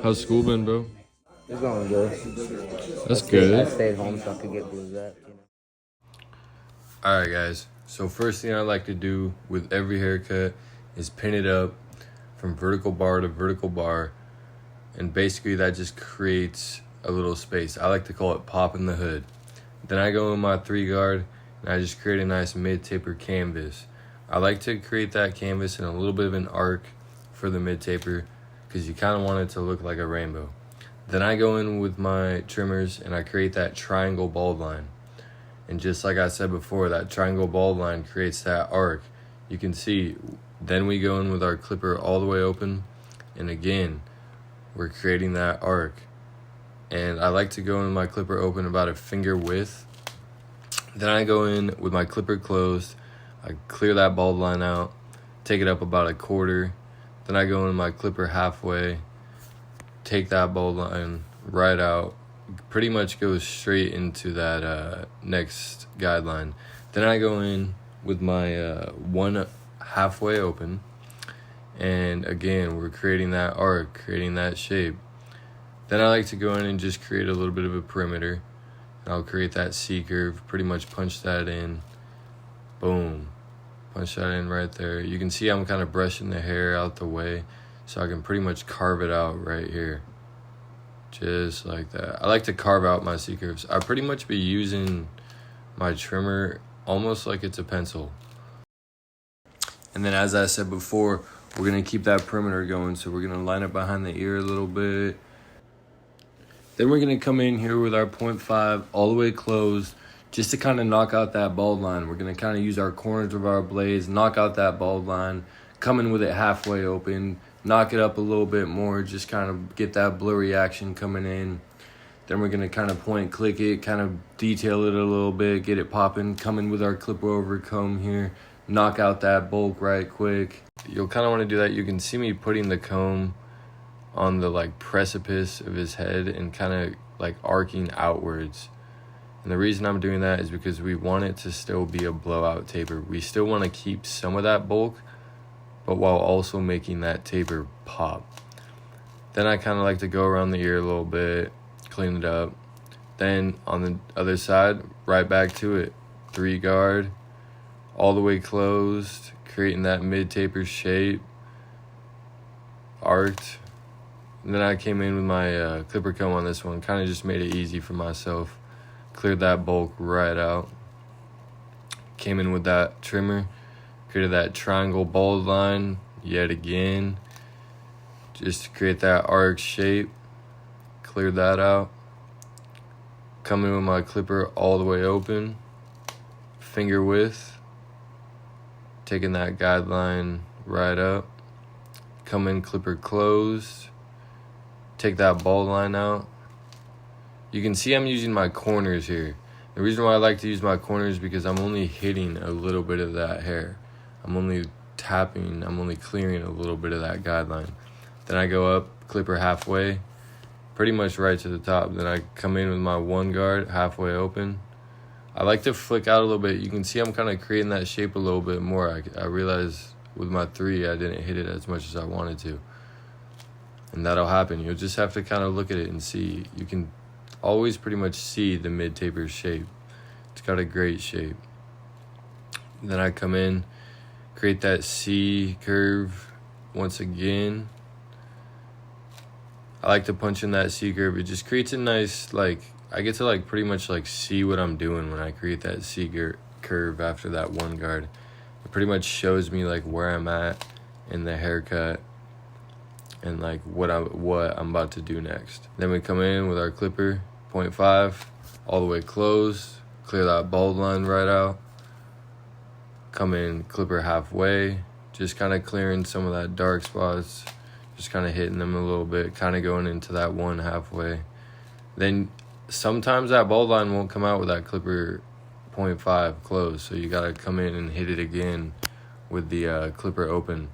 How's school been, bro? It's going good. That's good. I stayed home so I could get Blzzzzap. Alright, guys. So, first thing I like to do with every haircut is pin it up from vertical bar to vertical bar. And basically, that just creates a little space. I like to call it popping the hood. Then I go in my 3-guard and I just create a nice mid-taper canvas. I like to create that canvas in a little bit of an arc for the mid-taper because you kind of want it to look like a rainbow. Then I go in with my trimmers and I create that triangle bald line. And just like I said before, that triangle bald line creates that arc. You can see, then we go in with our clipper all the way open. And again, we're creating that arc. And I like to go in with my clipper open about a finger width. Then I go in with my clipper closed. I clear that bald line out, take it up about a quarter. Then I go in with my clipper halfway, take that bald line right out, pretty much goes straight into that next guideline. Then I go in with my one halfway open, and again, we're creating that arc, creating that shape. Then I like to go in and just create a little bit of a perimeter. And I'll create that C curve, pretty much punch that in. Boom. Punch that in right there. You can see I'm kind of brushing the hair out the way so I can pretty much carve it out right here. Just like that. I like to carve out my C curves. I pretty much be using my trimmer almost like it's a pencil. And then as I said before, we're going to keep that perimeter going. So we're going to line it behind the ear a little bit. Then we're going to come in here with our 0.5 all the way closed just to kind of knock out that bald line. We're going to kind of use our corners of our blades, knock out that bald line, come in with it halfway open, knock it up a little bit more, just kind of get that blurry action coming in. Then we're going to kind of point click it, kind of detail it a little bit, get it popping, come in with our clipper over comb here, knock out that bulk right quick. You'll kind of want to do that. You can see me putting the comb on the like precipice of his head and kind of like arcing outwards. And the reason I'm doing that is because we want it to still be a blowout taper. We still want to keep some of that bulk, but while also making that taper pop. Then I kind of like to go around the ear a little bit, clean it up. Then on the other side, right back to it. 3-guard, all the way closed, creating that mid-taper shape, arced. And then I came in with my clipper comb on this one, kind of just made it easy for myself. Cleared that bulk right out. Came in with that trimmer, created that triangle bald line yet again, just to create that arc shape. Cleared that out. Come in with my clipper all the way open, finger width, taking that guideline right up. Come in clipper closed. Take that bald line out. You can see I'm using my corners here. The reason why I like to use my corners is because I'm only hitting a little bit of that hair. I'm only tapping, I'm only clearing a little bit of that guideline. Then I go up, clipper halfway, pretty much right to the top. Then I come in with my 1-guard halfway open. I like to flick out a little bit. You can see I'm kind of creating that shape a little bit more. I realized with my 3, I didn't hit it as much as I wanted to. And that'll happen. You'll just have to kind of look at it and see. You can always pretty much see the mid-taper shape. It's got a great shape. Then I come in, create that C curve once again. I like to punch in that C curve. It just creates a nice, like, I get to like pretty much like see what I'm doing when I create that C curve after that 1-guard. It pretty much shows me like where I'm at in the haircut and like what I'm about to do next. Then we come in with our clipper, 0.5, all the way closed, clear that bald line right out. Come in clipper halfway, just kind of clearing some of that dark spots, just kind of hitting them a little bit, kind of going into that 1 halfway. Then sometimes that bald line won't come out with that clipper 0.5 closed, so you gotta come in and hit it again with the clipper open.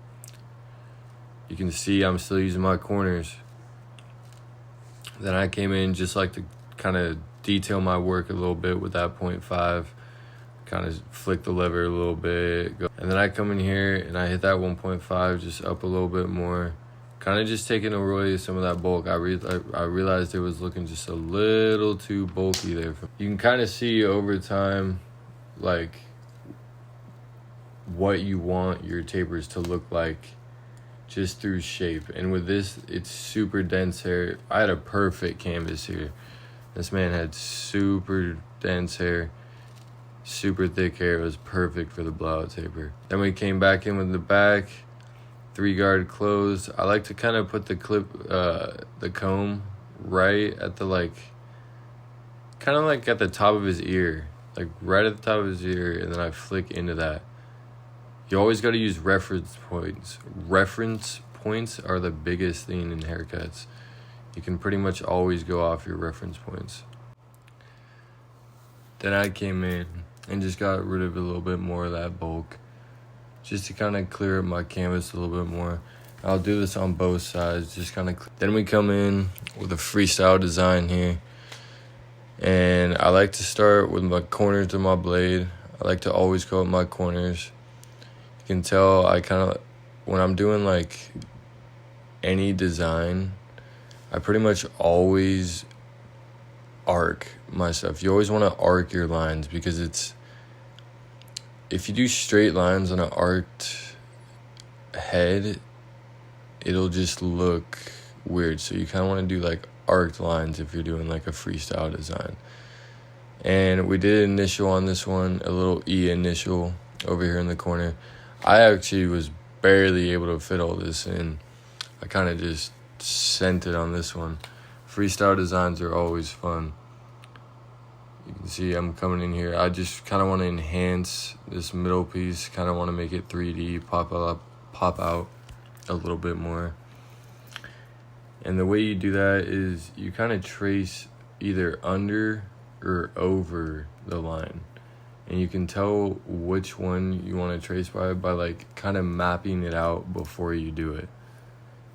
You can see I'm still using my corners. Then I came in just like to kind of detail my work a little bit with that 0.5. Kind of flick the lever a little bit. And then I come in here and I hit that 1.5 just up a little bit more. kind of just taking away some of that bulk. I realized it was looking just a little too bulky there. You can kind of see over time, like, what you want your tapers to look like just through shape. And with this, it's super dense hair. I had a perfect canvas here. This man had super dense hair, super thick hair. It was perfect for the blowout taper. Then we came back in with the back, 3-guard closed. I like to kind of put the the comb right at the kind of like at the top of his ear, like right at the top of his ear, and then I flick into that. You always got to use reference points. Reference points are the biggest thing in haircuts. You can pretty much always go off your reference points. Then I came in and just got rid of a little bit more of that bulk, just to kind of clear up my canvas a little bit more. I'll do this on both sides, just kind of. Then we come in with a freestyle design here. And I like to start with my corners of my blade. I like to always go with my corners. You can tell I kind of, when I'm doing like any design, I pretty much always arc my stuff. You always want to arc your lines, because if you do straight lines on an arced head, it'll just look weird. So you kind of want to do like arced lines if you're doing like a freestyle design. And we did an initial on this one, a little E initial over here in the corner. I actually was barely able to fit all this in. I kind of just sent it on this one. Freestyle designs are always fun. You can see I'm coming in here. I just kind of want to enhance this middle piece, kind of want to make it 3D, pop out a little bit more. And the way you do that is you kind of trace either under or over the line. And you can tell which one you want to trace by like kind of mapping it out before you do it.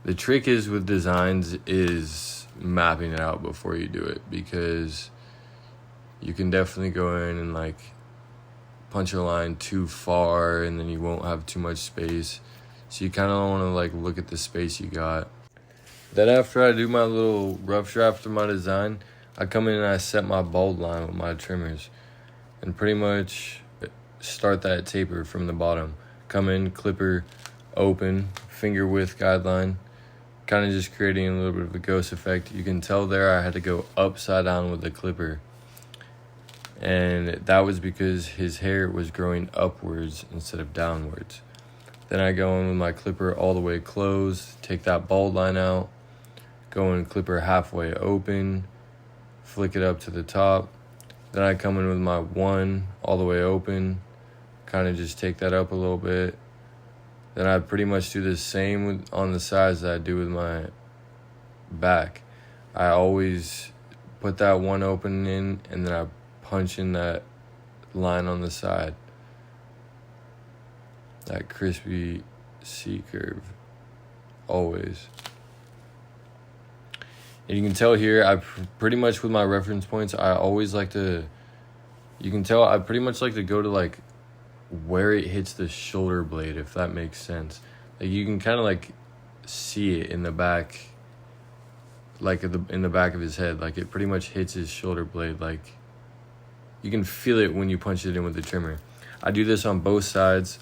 The trick is with designs is mapping it out before you do it, because you can definitely go in and like punch a line too far and then you won't have too much space. So you kind of want to like look at the space you got. Then after I do my little rough draft of my design, I come in and I set my bald line with my trimmers and pretty much start that taper from the bottom. Come in, clipper, open, finger width guideline, kind of just creating a little bit of a ghost effect. You can tell there I had to go upside down with the clipper. And that was because his hair was growing upwards instead of downwards. Then I go in with my clipper all the way closed, take that bald line out, go in clipper halfway open, flick it up to the top. Then I come in with my 1 all the way open, kind of just take that up a little bit. Then I pretty much do the same on the sides that I do with my back. I always put that 1 open in, and then I punch in that line on the side. That crispy C curve, always. And you can tell here, I pretty much with my reference points, I always like to, you can tell I pretty much like to go to like where it hits the shoulder blade, if that makes sense. Like you can kind of like see it in the back, like in the back of his head. Like it pretty much hits his shoulder blade. Like you can feel it when you punch it in with the trimmer. I do this on both sides,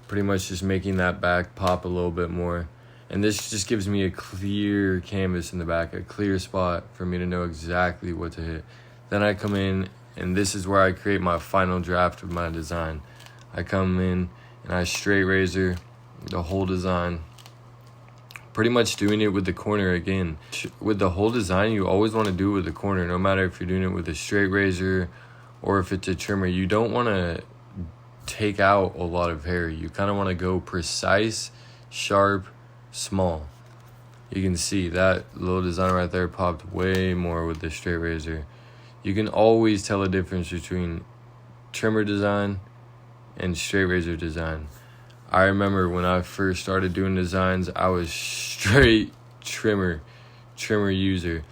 pretty much just making that back pop a little bit more. And this just gives me a clear canvas in the back, a clear spot for me to know exactly what to hit. Then I come in, and this is where I create my final draft of my design. I come in and I straight razor the whole design, pretty much doing it with the corner again. With the whole design, you always want to do it with the corner, no matter if you're doing it with a straight razor or if it's a trimmer. You don't want to take out a lot of hair. You kind of want to go precise, sharp, small. You can see that little design right there popped way more with the straight razor. You can always tell a difference between trimmer design and straight razor design. I remember when I first started doing designs, I was straight trimmer user.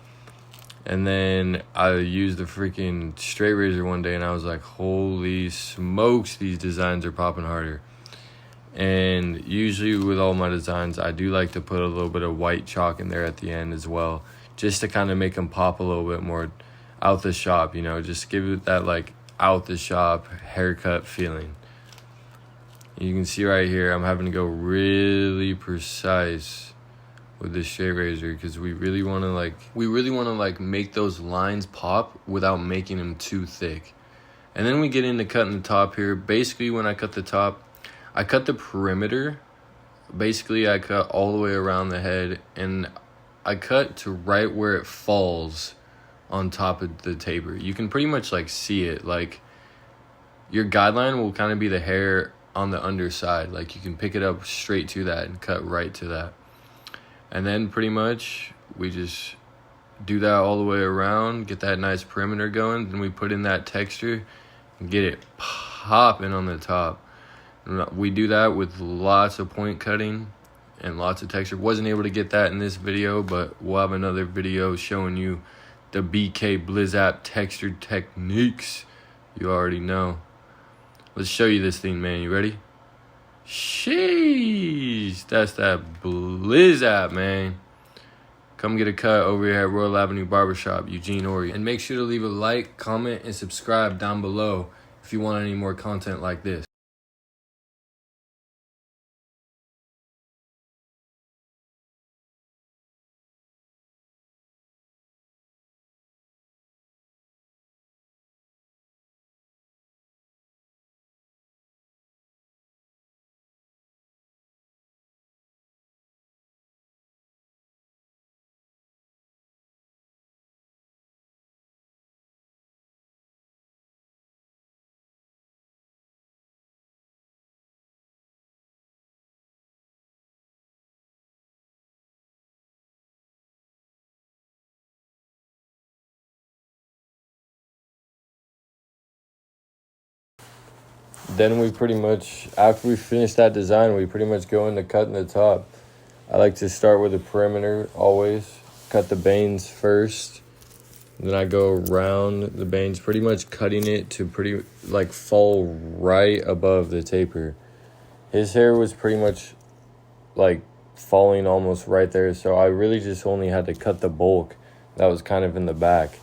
And then I used the freaking straight razor one day and I was like, holy smokes, these designs are popping harder. And usually with all my designs, I do like to put a little bit of white chalk in there at the end as well, just to kind of make them pop a little bit more out the shop, you know, just give it that like out the shop haircut feeling. You can see right here, I'm having to go really precise with this straight razor because we really want to make those lines pop without making them too thick. And then we get into cutting the top here. Basically, when I cut the top, I cut the perimeter. Basically, I cut all the way around the head, and I cut to right where it falls on top of the taper. You can pretty much like see it. Like your guideline will kind of be the hair on the underside. Like you can pick it up straight to that and cut right to that. And then pretty much we just do that all the way around, get that nice perimeter going. Then we put in that texture and get it popping on the top. We do that with lots of point cutting and lots of texture. Wasn't able to get that in this video, but we'll have another video showing you the BK Blzzzzap texture techniques. You already know. Let's show you this thing, man. You ready? Sheesh, that's that Blzzzzap, man. Come get a cut over here at Royal Avenue Barbershop, Eugene, Oregon. And make sure to leave a like, comment, and subscribe down below if you want any more content like this. Then we pretty much, after we finish that design, we pretty much go into cutting the top. I like to start with the perimeter always. Cut the bangs first. Then I go around the bangs, pretty much cutting it to pretty like fall right above the taper. His hair was pretty much like falling almost right there, so I really just only had to cut the bulk that was kind of in the back.